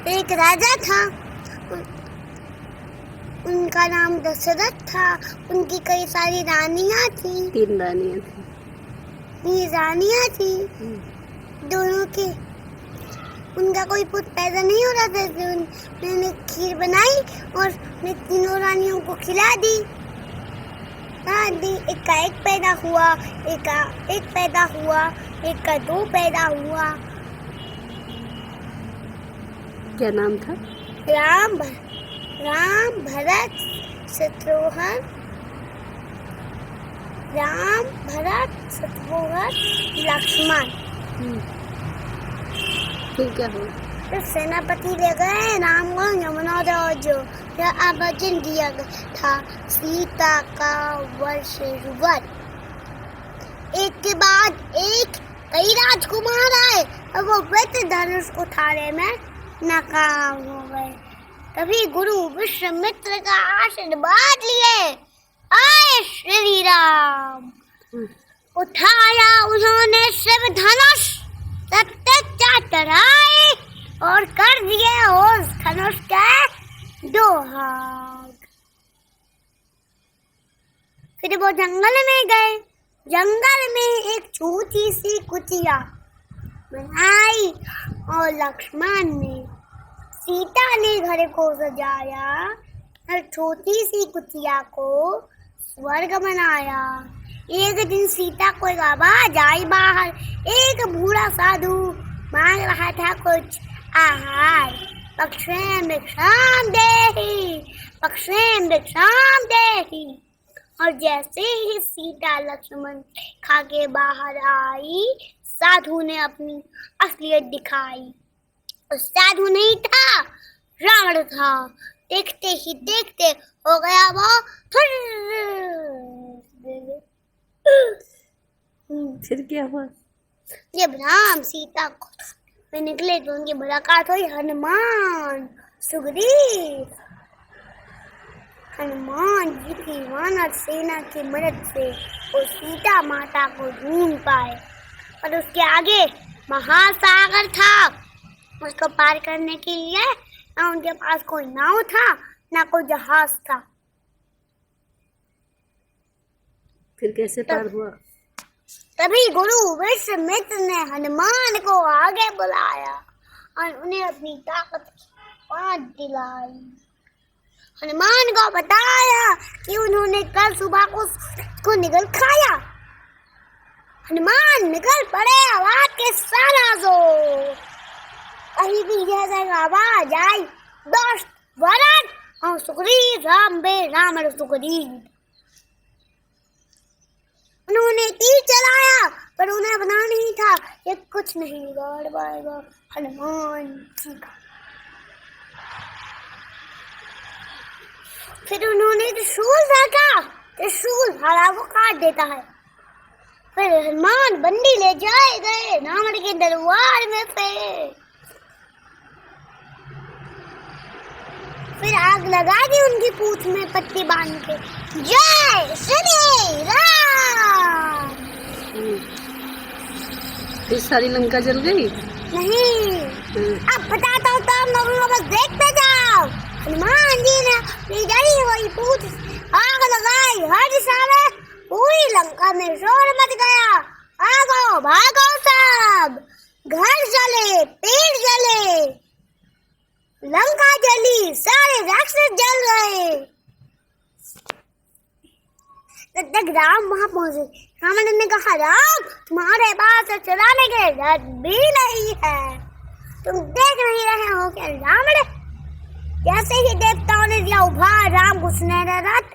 एक राजा था, उनका नाम दशरथ था। उनकी कई सारी रानियां थी। 3 रानियां थी। ये रानियां थी दोनों के, उनका कोई पुत्र पैदा नहीं हो रहा था, तो मैंने खीर बनाई और मैं तीनों रानियों को खिला दी। एक का एक पैदा हुआ, एक का एक पैदा हुआ, एक का 2 पैदा हुआ। क्या नाम था? राम भरत शत्रुघ्न। राम भरत शत्रुघ्न लक्ष्मण। फिर क्या हुआ? तो सेनापति ले गए राम को यमुना जो आभूषण दिया था सीता का वर्षरुवर। एक के बाद एक कई राजकुमार आए और वो वृत्त धनुष उठाने में नाकाम हो गए। तभी गुरु विश्वामित्र का आशीर्वाद लिए आए श्री राम। उठाया उन्होंने शिव धनुष, तब तक चढ़ाए और कर दिए उस धनुष के 2 भाग। फिर वो जंगल में गए। जंगल में एक छोटी सी कुटिया बनाई और लक्ष्मण ने सीता ने घर को सजाया और छोटी सी कुटिया को स्वर्ग बनाया। एक दिन सीता को एक आवाज आई बाहर। एक बूढ़ा साधु मांग रहा था कुछ आहार। पक्षेम भिक्षाम देहि, पक्षेम भिक्षाम देहि। और जैसे ही सीता लक्ष्मण खा के बाहर आई, साधु ने अपनी असलियत दिखाई। उस साधु नहीं था, रावण था। देखते ही देखते हो गया वो फिर क्या हुआ? जब राम सीता को में निकले तो उनकी मुलाकात हुई हनुमान सुग्रीव। हनुमान जी की वानर सेना की मदद से वो सीता माता को ढूंढ पाए। और उसके आगे महासागर था। उसको पार करने के लिए ना उनके पास कोई नाव था, ना कोई जहाज था। फिर कैसे पार हुआ? तभी गुरु विश्वामित्र ने हनुमान को आगे बुलाया और उन्हें अपनी ताकत की बात दिलाई। हनुमान को बताया कि उन्होंने कल सुबह को निगल खाया। हनुमान निकल पड़े आवाज के सारा जोर। कहीं भी जैसे आवाज आई, दोस्त वरन और सुग्रीव राम बे राम और सुग्रीव। उन्होंने तीर चलाया पर उन्हें पता नहीं था ये कुछ नहीं बिगाड़ पाएगा हनुमान जी का। फिर उन्होंने त्रिशूल फेंका, त्रिशूल भाला को काट देता है। फिर हनुमान बंदी ले जाए गए रावण के दरबार में फिर आग लगा दी उनकी पूंछ में पट्टी बांध के। जय श्री राम। फिर सारी लंका जल गई? नहीं, अब बताता हूँ तो आप बस देखते जाओ। हनुमान जी ने अपनी जड़ी हुई पूंछ आग लगाई हर दिशा में। पूरी लंका में शोर मच गया। भागो भागो सब, घर जले, पेड़ जले, लंका जली, सारे राक्षस जल गए। तब तक राम वहां पहुंचे। रावण ने कहा, राम तुम्हारे पास चलाने के रथ भी नहीं है, तुम देख नहीं रहे हो क्या? रावण जैसे ही देवताओं ने दिया उभार राम को सुनहरा रथ,